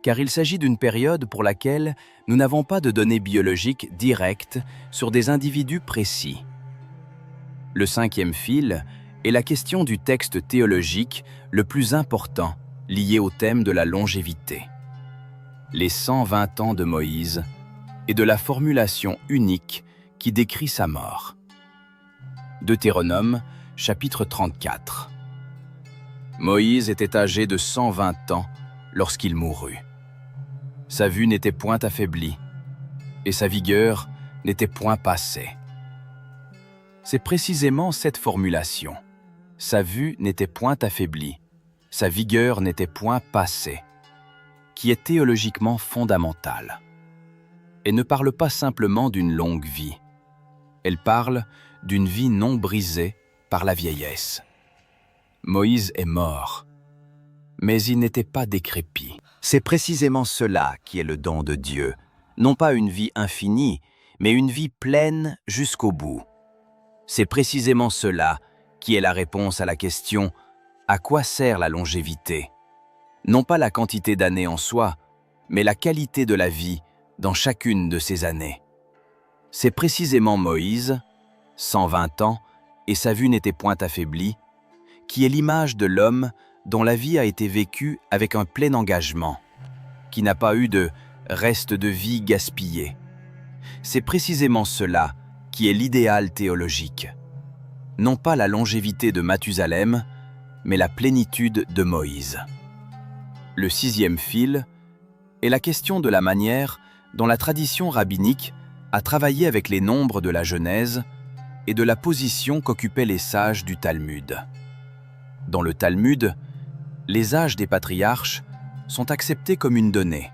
car il s'agit d'une période pour laquelle nous n'avons pas de données biologiques directes sur des individus précis. Le cinquième fil est la question du texte théologique le plus important lié au thème de la longévité. Les 120 ans de Moïse et de la formulation unique qui décrit sa mort. Deutéronome, chapitre 34. Moïse était âgé de 120 ans lorsqu'il mourut. Sa vue n'était point affaiblie, et sa vigueur n'était point passée. C'est précisément cette formulation. Sa vue n'était point affaiblie, sa vigueur n'était point passée, qui est théologiquement fondamentale. Elle ne parle pas simplement d'une longue vie. Elle parle d'une vie non brisée par la vieillesse. Moïse est mort, mais il n'était pas décrépit. C'est précisément cela qui est le don de Dieu, non pas une vie infinie, mais une vie pleine jusqu'au bout. C'est précisément cela qui est la réponse à la question « À quoi sert la longévité ?» Non pas la quantité d'années en soi, mais la qualité de la vie dans chacune de ces années. C'est précisément Moïse, 120 ans, et sa vue n'était point affaiblie, qui est l'image de l'homme dont la vie a été vécue avec un plein engagement, qui n'a pas eu de reste de vie gaspillé. C'est précisément cela qui est l'idéal théologique. Non pas la longévité de Mathusalem, mais la plénitude de Moïse. Le sixième fil est la question de la manière dont la tradition rabbinique a travaillé avec les nombres de la Genèse et de la position qu'occupaient les sages du Talmud. Dans le Talmud, les âges des patriarches sont acceptés comme une donnée.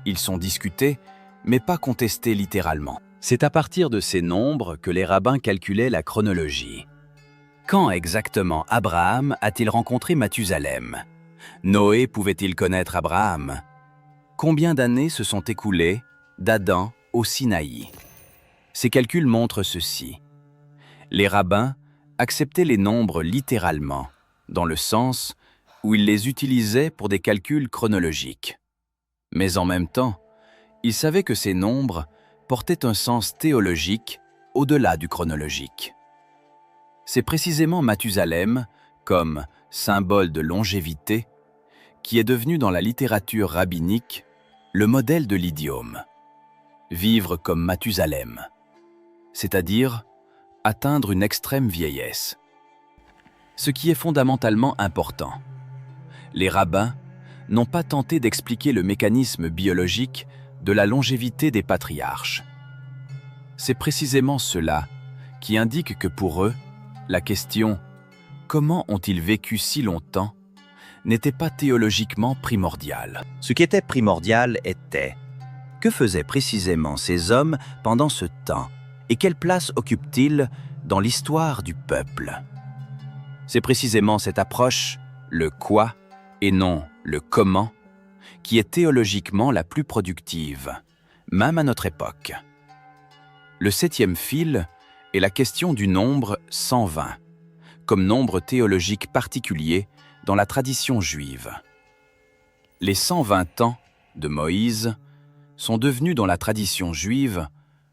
Ils sont discutés, mais pas contestés littéralement. C'est à partir de ces nombres que les rabbins calculaient la chronologie. Quand exactement Abraham a-t-il rencontré Mathusalem? Noé pouvait-il connaître Abraham? Combien d'années se sont écoulées d'Adam au Sinaï? Ces calculs montrent ceci. Les rabbins acceptaient les nombres littéralement, dans le sens où ils les utilisaient pour des calculs chronologiques. Mais en même temps, ils savaient que ces nombres portaient un sens théologique au-delà du chronologique. C'est précisément Mathusalem, comme symbole de longévité, qui est devenu dans la littérature rabbinique le modèle de l'idiome. Vivre comme Mathusalem, c'est-à-dire atteindre une extrême vieillesse. Ce qui est fondamentalement important. Les rabbins n'ont pas tenté d'expliquer le mécanisme biologique de la longévité des patriarches. C'est précisément cela qui indique que pour eux, la question « Comment ont-ils vécu si longtemps ?» n'était pas théologiquement primordiale. Ce qui était primordial était « Que faisaient précisément ces hommes pendant ce temps et quelle place occupent-ils dans l'histoire du peuple ?» C'est précisément cette approche, le « quoi » et non le « comment », qui est théologiquement la plus productive, même à notre époque. Le 7e fil est la question du nombre 120, comme nombre théologique particulier dans la tradition juive. Les 120 ans de Moïse sont devenus dans la tradition juive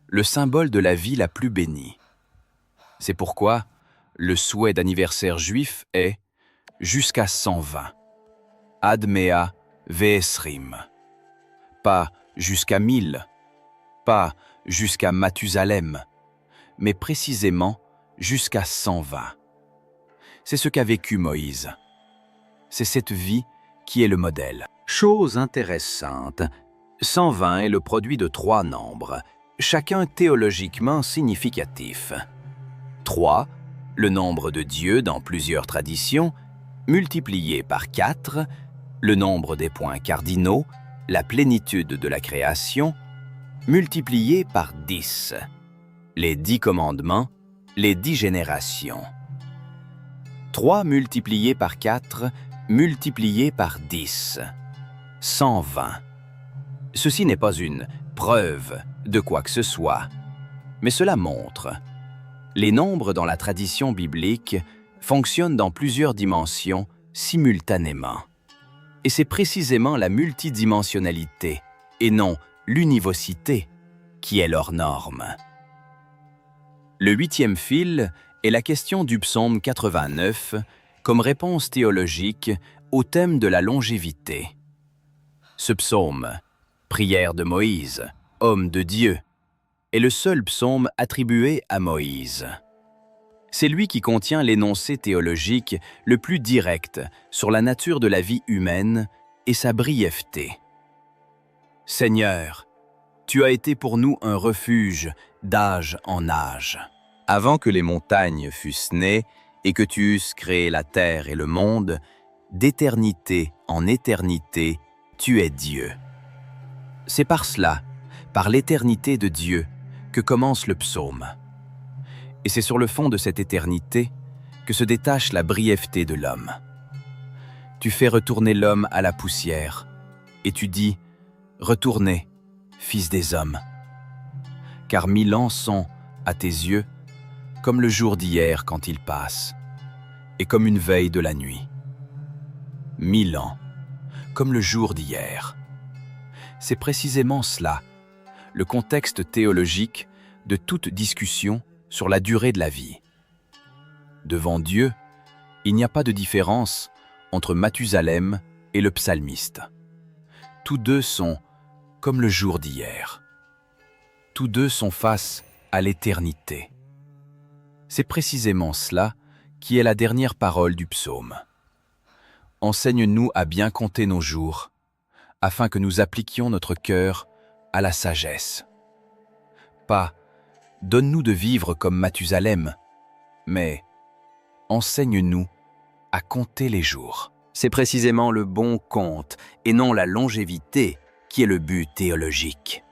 le symbole de la vie la plus bénie. C'est pourquoi le souhait d'anniversaire juif est « jusqu'à 120 ». Ad mea ve'esrim. Pas jusqu'à 1000, pas jusqu'à Mathusalem, mais précisément jusqu'à 120. C'est ce qu'a vécu Moïse. C'est cette vie qui est le modèle. Chose intéressante, 120 est le produit de 3 nombres, chacun théologiquement significatif. 3, le nombre de Dieu dans plusieurs traditions, multiplié par 4, le nombre des points cardinaux, la plénitude de la création, multiplié par 10, les 10 commandements, les 10 générations. 3 multiplié par 4, multiplié par 10, 120. Ceci n'est pas une preuve de quoi que ce soit, mais cela montre. Les nombres dans la tradition biblique fonctionnent dans plusieurs dimensions simultanément. Et c'est précisément la multidimensionnalité, et non l'univocité, qui est leur norme. Le 8e fil est la question du psaume 89 comme réponse théologique au thème de la longévité. Ce psaume, prière de Moïse, homme de Dieu, est le seul psaume attribué à Moïse. C'est lui qui contient l'énoncé théologique le plus direct sur la nature de la vie humaine et sa brièveté. « Seigneur, tu as été pour nous un refuge d'âge en âge. Avant que les montagnes fussent nées et que tu eusses créé la terre et le monde, d'éternité en éternité, tu es Dieu. » C'est par cela, par l'éternité de Dieu, que commence le psaume. Et c'est sur le fond de cette éternité que se détache la brièveté de l'homme. Tu fais retourner l'homme à la poussière, et tu dis « Retournez, fils des hommes ». Car 1000 ans sont, à tes yeux, comme le jour d'hier quand il passe, et comme une veille de la nuit. 1000 ans, comme le jour d'hier. C'est précisément cela, le contexte théologique de toute discussion sur la durée de la vie. Devant Dieu, il n'y a pas de différence entre Mathusalem et le psalmiste. Tous deux sont comme le jour d'hier. Tous deux sont face à l'éternité. C'est précisément cela qui est la dernière parole du psaume. Enseigne-nous à bien compter nos jours, afin que nous appliquions notre cœur à la sagesse. Pas « donne-nous de vivre comme Mathusalem », mais « enseigne-nous à compter les jours ». C'est précisément le bon compte et non la longévité qui est le but théologique.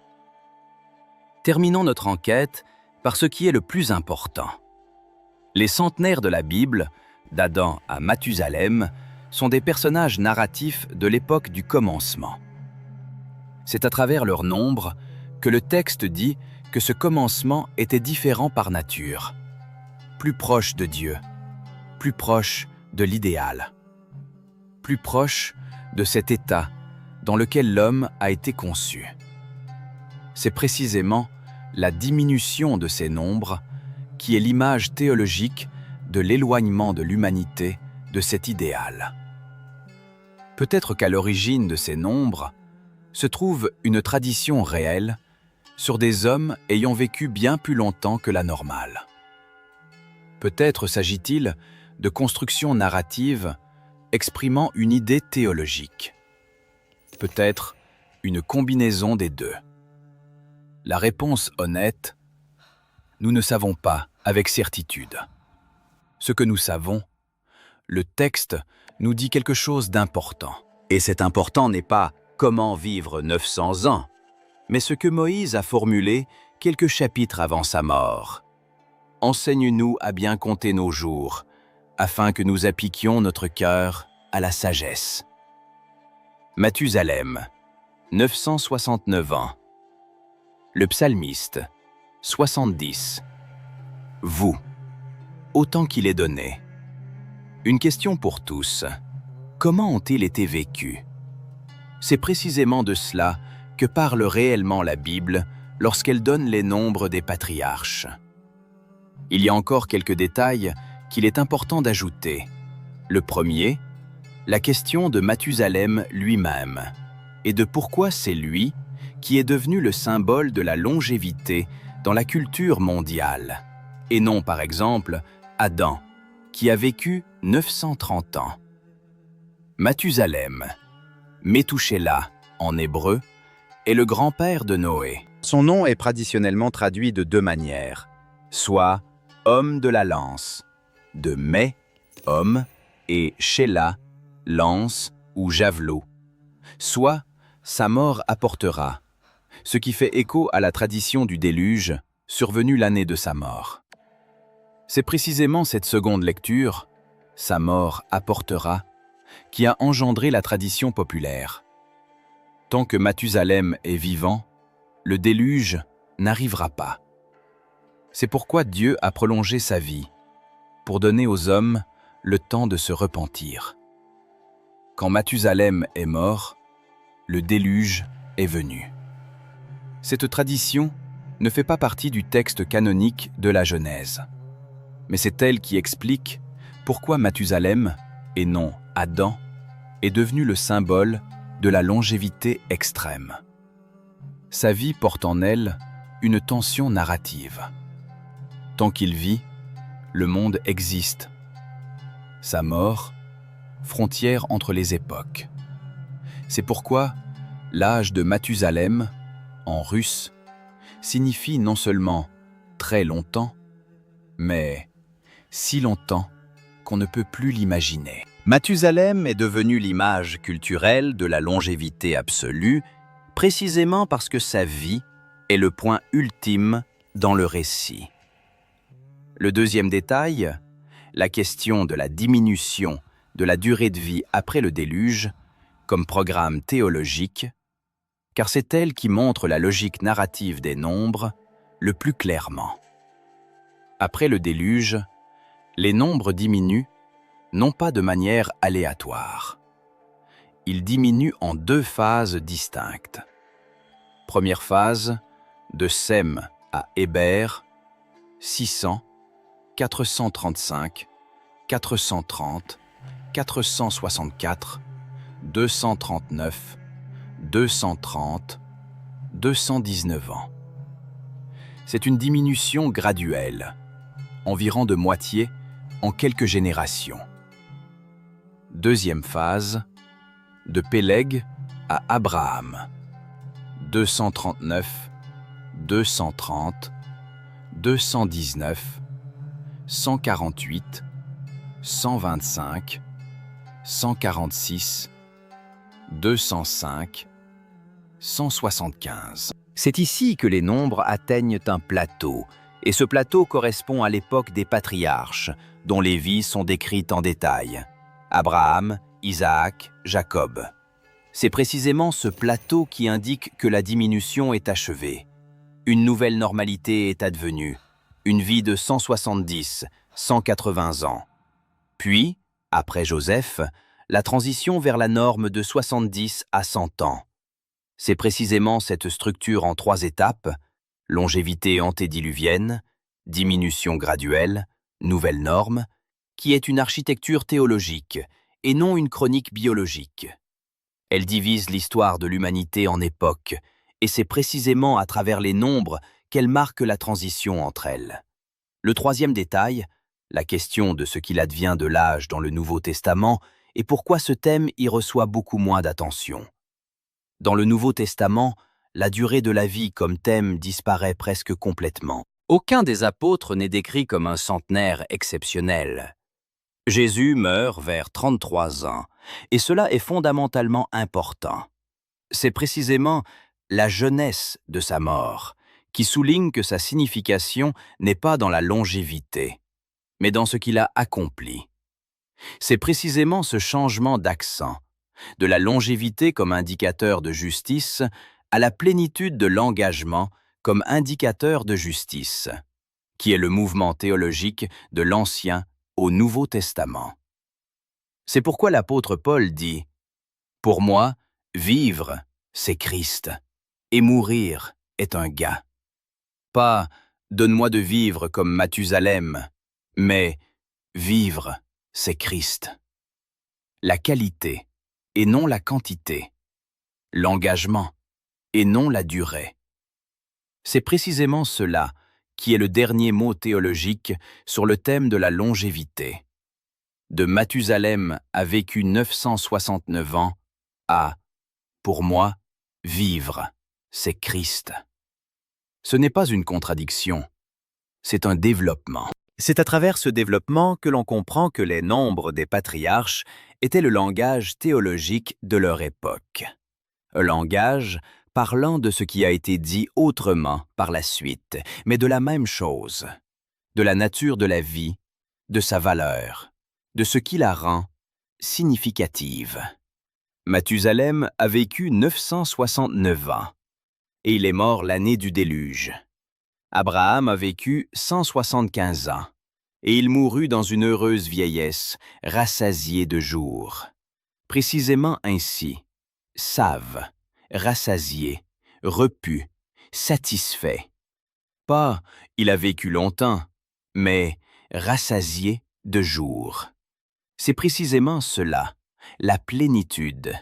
Terminons notre enquête par ce qui est le plus important. Les centenaires de la Bible, d'Adam à Mathusalem, sont des personnages narratifs de l'époque du commencement. C'est à travers leur nombre que le texte dit que ce commencement était différent par nature, plus proche de Dieu, plus proche de l'idéal, plus proche de cet état dans lequel l'homme a été conçu. C'est précisément la diminution de ces nombres qui est l'image théologique de l'éloignement de l'humanité de cet idéal. Peut-être qu'à l'origine de ces nombres se trouve une tradition réelle sur des hommes ayant vécu bien plus longtemps que la normale. Peut-être s'agit-il de constructions narratives exprimant une idée théologique. Peut-être une combinaison des deux. La réponse honnête, nous ne savons pas avec certitude. Ce que nous savons, le texte nous dit quelque chose d'important. Et cet important n'est pas « comment vivre 900 ans », mais ce que Moïse a formulé quelques chapitres avant sa mort. « Enseigne-nous à bien compter nos jours, afin que nous appliquions notre cœur à la sagesse. » Mathusalem, 969 ans. Le psalmiste, 70. Vous, autant qu'il est donné. Une question pour tous. Comment ont-ils été vécus? C'est précisément de cela que parle réellement la Bible lorsqu'elle donne les nombres des patriarches. Il y a encore quelques détails qu'il est important d'ajouter. Le premier, la question de Mathusalem lui-même et de pourquoi c'est lui qui est devenu le symbole de la longévité dans la culture mondiale, et non par exemple Adam, qui a vécu 930 ans. Mathusalem, Methushélah en hébreu, est le grand-père de Noé. Son nom est traditionnellement traduit de deux manières, soit « homme de la lance », de « mais », homme, et « Shélah », lance ou javelot, soit « sa mort apportera », ce qui fait écho à la tradition du déluge, survenu l'année de sa mort. C'est précisément cette seconde lecture, « sa mort apportera », qui a engendré la tradition populaire. Tant que Mathusalem est vivant, le déluge n'arrivera pas. C'est pourquoi Dieu a prolongé sa vie, pour donner aux hommes le temps de se repentir. Quand Mathusalem est mort, le déluge est venu. Cette tradition ne fait pas partie du texte canonique de la Genèse, mais c'est elle qui explique pourquoi Mathusalem, et non Adam, est devenu le symbole de la longévité extrême. Sa vie porte en elle une tension narrative. Tant qu'il vit, le monde existe. Sa mort, frontière entre les époques. C'est pourquoi l'âge de Mathusalem, en russe, signifie non seulement très longtemps, mais si longtemps qu'on ne peut plus l'imaginer. Mathusalem est devenu l'image culturelle de la longévité absolue, précisément parce que sa vie est le point ultime dans le récit. Le deuxième détail, la question de la diminution de la durée de vie après le déluge, comme programme théologique, car c'est elle qui montre la logique narrative des nombres le plus clairement. Après le déluge, les nombres diminuent, non pas de manière aléatoire. Ils diminuent en deux phases distinctes. Première phase, de Sem à Héber, 600, 435, 430, 464, 239, 230, 219 ans. C'est une diminution graduelle, environ de moitié en quelques générations. Deuxième phase, de Péleg à Abraham, 239, 230, 219, 148, 125, 146, 205, 175. C'est ici que les nombres atteignent un plateau, et ce plateau correspond à l'époque des patriarches, dont les vies sont décrites en détail. Abraham, Isaac, Jacob. C'est précisément ce plateau qui indique que la diminution est achevée. Une nouvelle normalité est advenue, une vie de 170, 180 ans. Puis, après Joseph, la transition vers la norme de 70 à 100 ans. C'est précisément cette structure en 3 étapes, longévité antédiluvienne, diminution graduelle, nouvelle norme, qui est une architecture théologique et non une chronique biologique. Elle divise l'histoire de l'humanité en époques, et c'est précisément à travers les nombres qu'elle marque la transition entre elles. Le 3e détail, la question de ce qu'il advient de l'âge dans le Nouveau Testament et pourquoi ce thème y reçoit beaucoup moins d'attention. Dans le Nouveau Testament, la durée de la vie comme thème disparaît presque complètement. Aucun des apôtres n'est décrit comme un centenaire exceptionnel. Jésus meurt vers 33 ans, et cela est fondamentalement important. C'est précisément la jeunesse de sa mort qui souligne que sa signification n'est pas dans la longévité, mais dans ce qu'il a accompli. C'est précisément ce changement d'accent, de la longévité comme indicateur de justice à la plénitude de l'engagement comme indicateur de justice, qui est le mouvement théologique de l'Ancien au Nouveau Testament. C'est pourquoi l'apôtre Paul dit « Pour moi, vivre, c'est Christ, et mourir est un gain. Pas « donne-moi de vivre comme Mathusalem », mais « vivre, c'est Christ ». La qualité et non la quantité, l'engagement et non la durée. C'est précisément cela qui est le dernier mot théologique sur le thème de la longévité. De Mathusalem a vécu 969 ans à « pour moi, vivre, c'est Christ ». Ce n'est pas une contradiction, c'est un développement. C'est à travers ce développement que l'on comprend que les nombres des patriarches étaient le langage théologique de leur époque. Un langage parlant de ce qui a été dit autrement par la suite, mais de la même chose, de la nature de la vie, de sa valeur, de ce qui la rend significative. Mathusalem a vécu 969 ans, et il est mort l'année du déluge. Abraham a vécu 175 ans, et il mourut dans une heureuse vieillesse, rassasié de jours. Précisément ainsi, save, rassasié, repu, satisfait. Pas « il a vécu longtemps », mais rassasié de jours. C'est précisément cela, la plénitude,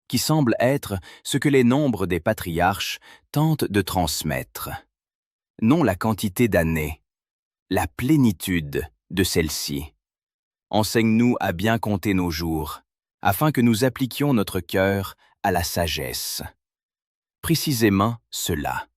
qui semble être ce que les nombres des patriarches tentent de transmettre. Non la quantité d'années, la plénitude de celle-ci. Enseigne-nous à bien compter nos jours, afin que nous appliquions notre cœur à la sagesse. Précisément cela.